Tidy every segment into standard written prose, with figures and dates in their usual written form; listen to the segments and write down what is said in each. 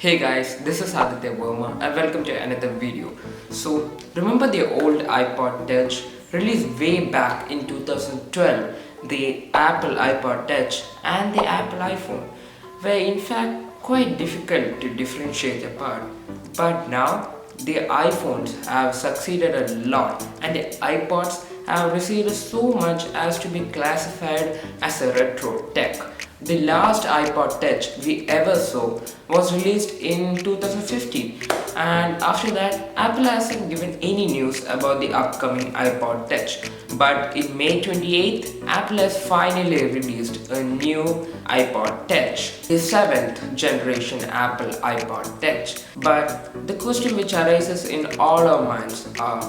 Hey guys, this is Aadithya Varma and welcome to another video. So, remember the old iPod Touch released way back in 2012, the Apple iPod Touch and the Apple iPhone were in fact quite difficult to differentiate apart. But now, the iPhones have succeeded a lot and the iPods have received so much as to be classified as a retro tech. The last iPod Touch we ever saw was released in 2015, and after that Apple hasn't given any news about the upcoming iPod Touch. But in May 28th, Apple has finally released a new iPod Touch, the 7th generation Apple iPod Touch. But the question which arises in all our minds are,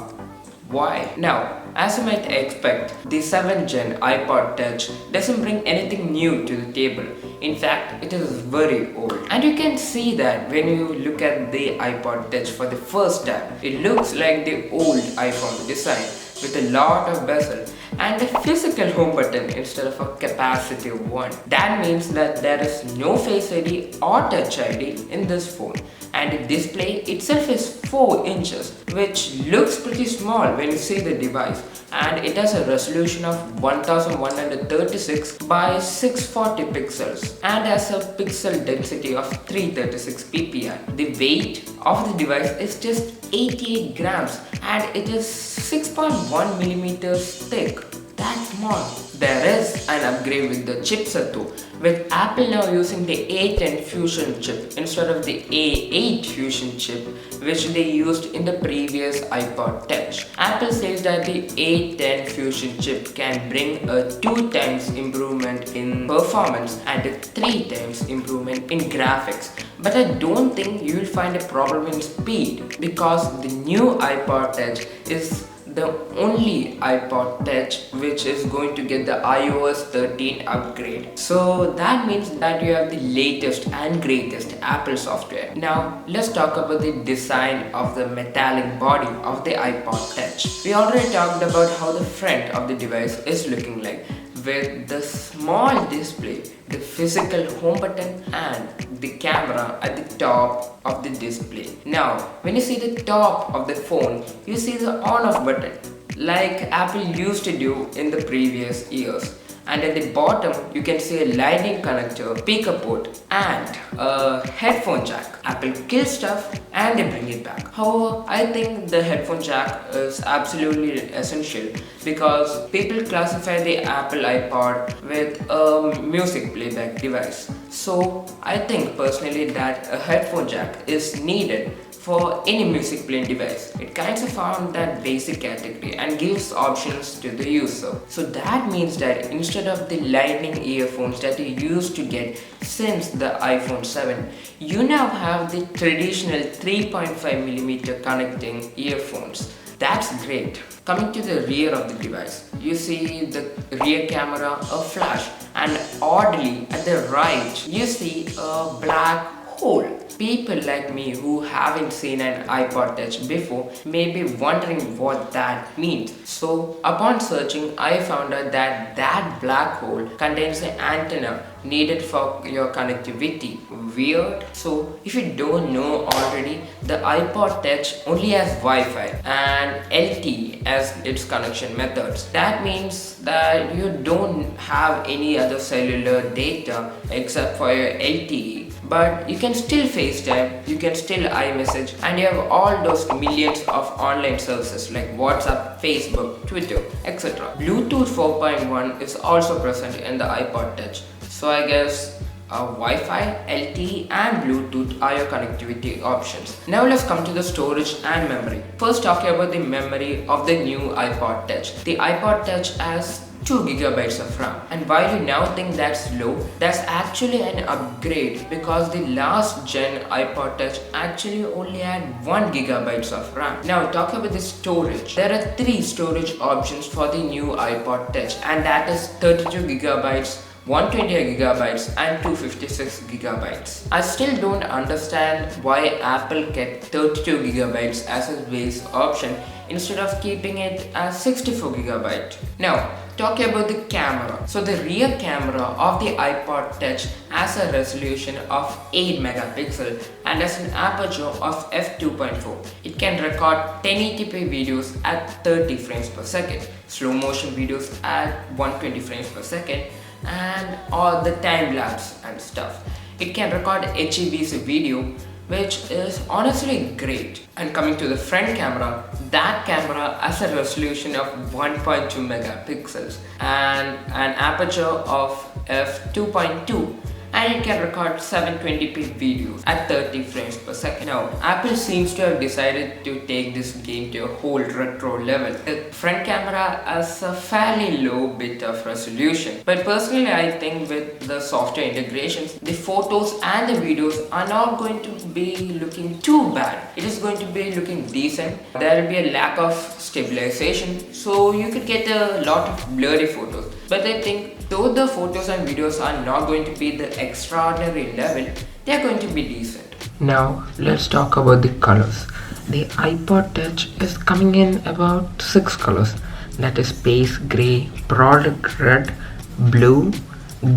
why? Now, as you might expect, the 7th gen iPod Touch doesn't bring anything new to the table. In fact, it is very old. And you can see that when you look at the iPod Touch for the first time. It looks like the old iPhone design with a lot of bezel and a physical home button instead of a capacitive one. That means that there is no Face ID or Touch ID in this phone. And the display itself is 4 inches, which looks pretty small when you see the device, and it has a resolution of 1136 by 640 pixels and has a pixel density of 336 ppi. The weight of the device is just 88 grams and it is 6.1 millimeters thick. That's small. There is an upgrade with the chipset though, with Apple now using the A10 Fusion chip instead of the A8 Fusion chip which they used in the previous iPod Touch. Apple says that the A10 Fusion chip can bring a 2 times improvement in performance and a 3 times improvement in graphics. But I don't think you will find a problem in speed because the new iPod Touch is the only iPod Touch which is going to get the iOS 13 upgrade. So that means that you have the latest and greatest Apple software. Now let's talk about the design of the metallic body of the iPod Touch. We already talked about how the front of the device is looking like, with the small display, the physical home button and the camera at the top of the display. Now, when you see the top of the phone, you see the on-off button like Apple used to do in the previous years. And at the bottom, you can see a lightning connector, speaker port and a headphone jack. Apple kills stuff and they bring it back. However, I think the headphone jack is absolutely essential because people classify the Apple iPod with a music playback device. So I think personally that a headphone jack is needed for any music playing device. It kind of found that basic category and gives options to the user. So that means that instead of the lightning earphones that you used to get since the iPhone 7, you now have the traditional 3.5mm connecting earphones. That's great. Coming to the rear of the device, you see the rear camera, a flash, and oddly at the right, you see a black hole. People like me who haven't seen an iPod Touch before may be wondering what that means. So upon searching, I found out that that black hole contains an antenna needed for your connectivity. Weird. So if you don't know already, the iPod Touch only has Wi-Fi and LTE as its connection methods. That means that you don't have any other cellular data except for your LTE. But you can still FaceTime, you can still iMessage, and you have all those millions of online services like WhatsApp, Facebook, Twitter, etc. Bluetooth 4.1 is also present in the iPod Touch. So I guess Wi-Fi, LTE and Bluetooth are your connectivity options. Now let's come to the storage and memory. First, talking about the memory of the new iPod Touch. The iPod Touch has 2 gigabytes of RAM, and while you now think that's low, that's actually an upgrade because the last gen iPod Touch actually only had 1 gigabytes of RAM. Now talking about the storage, there are 3 storage options for the new iPod Touch, and that is 32 gigabytes, 128 gigabytes and 256 gigabytes. I still don't understand why Apple kept 32 gigabytes as a base option instead of keeping it as 64GB. Now, talking about the camera. So the rear camera of the iPod Touch has a resolution of 8 megapixel and has an aperture of f2.4. It can record 1080p videos at 30 frames per second, slow motion videos at 120 frames per second, and all the time lapse and stuff. It can record HEVC video, which is honestly great. And coming to the front camera, that camera has a resolution of 1.2 megapixels and an aperture of f2.2, and it can record 720p videos at 30 frames per second. Now, Apple seems to have decided to take this game to a whole retro level. The front camera has a fairly low bit of resolution, but personally I think with the software integrations, the photos and the videos are not going to be looking too bad. It is going to be looking decent. There will be a lack of stabilization, so you could get a lot of blurry photos. But I think though the photos and videos are not going to be the extraordinary level, they are going to be decent. Now let's talk about the colors. The iPod Touch is coming in about 6 colors, that is space gray, product red, blue,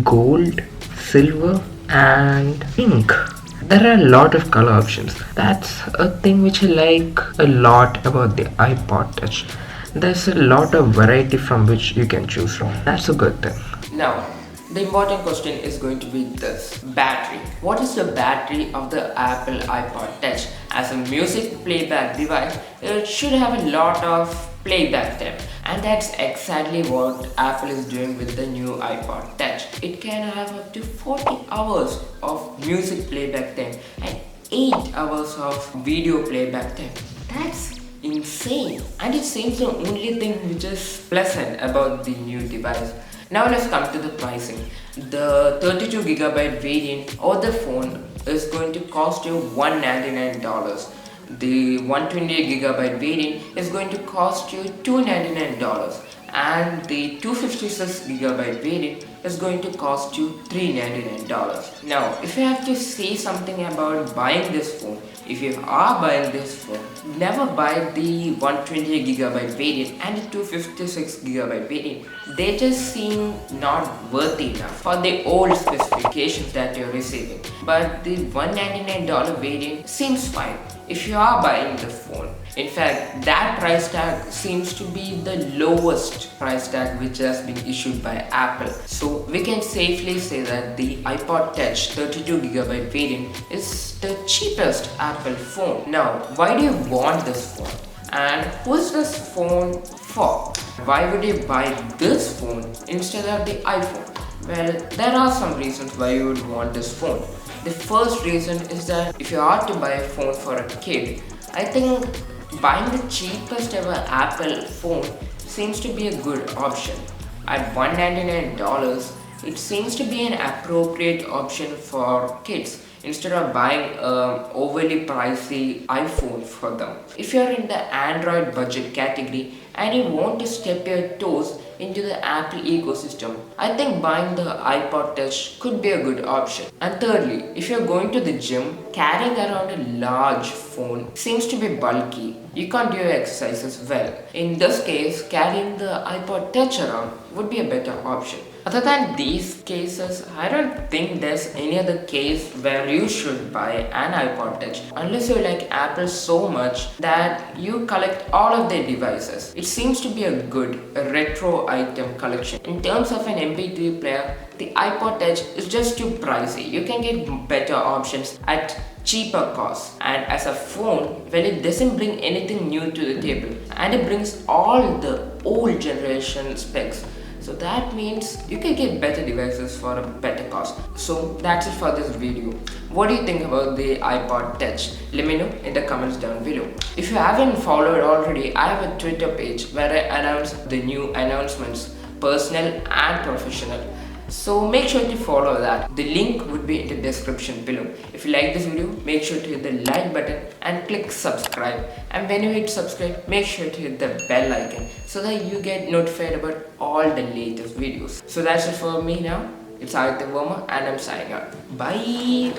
gold, silver and pink. There are a lot of color options. That's a thing which I like a lot about the iPod Touch. There's a lot of variety from which you can choose from. That's a good thing. Now, the important question is going to be this: battery. What is the battery of the Apple iPod Touch? As a music playback device, it should have a lot of playback time, and that's exactly what Apple is doing with the new iPod Touch. It can have up to 40 hours of music playback time and 8 hours of video playback time. That's insane, and it seems the only thing which is pleasant about the new device. Now let's come to the pricing. The 32GB variant of the phone is going to cost you $199. The 128GB variant is going to cost you $299, and the 256GB variant is going to cost you $399. Now, if you have to say something about buying this phone, if you are buying this phone, never buy the 128GB variant and the 256GB variant. They just seem not worthy enough for the old specifications that you're receiving. But the $199 variant seems fine if you are buying the phone. In fact, that price tag seems to be the lowest price tag which has been issued by Apple. So we can safely say that the iPod Touch 32GB variant is the cheapest Apple phone. Now, why do you want this phone? And who is this phone for? Why would you buy this phone instead of the iPhone? Well, there are some reasons why you would want this phone. The first reason is that if you are to buy a phone for a kid, I think buying the cheapest ever Apple phone seems to be a good option. At $199, it seems to be an appropriate option for kids instead of buying an overly pricey iPhone for them. If you are in the Android budget category and you want to step your toes into the Apple ecosystem, I think buying the iPod Touch could be a good option. And thirdly, if you're going to the gym, carrying around a large phone seems to be bulky. You can't do your exercises well. In this case, carrying the iPod Touch around would be a better option. Other than these cases, I don't think there's any other case where you should buy an iPod Touch unless you like Apple so much that you collect all of their devices. It seems to be a good retro item collection. In terms of an MP3 player, the iPod Touch is just too pricey. You can get better options at cheaper costs. And as a phone, well, it doesn't bring anything new to the table, and it brings all the old generation specs. So that means you can get better devices for a better cost. So that's it for this video. What do you think about the iPod Touch? Let me know in the comments down below. If you haven't followed already, I have a Twitter page where I announce the new announcements, personal and professional. So make sure to follow that. The link would be in the description below. If you like this video, make sure to hit the like button and click subscribe. And when you hit subscribe, make sure to hit the bell icon so that you get notified about all the latest videos. So that's it for me now. It's Aadithya Varma and I'm signing out. Bye.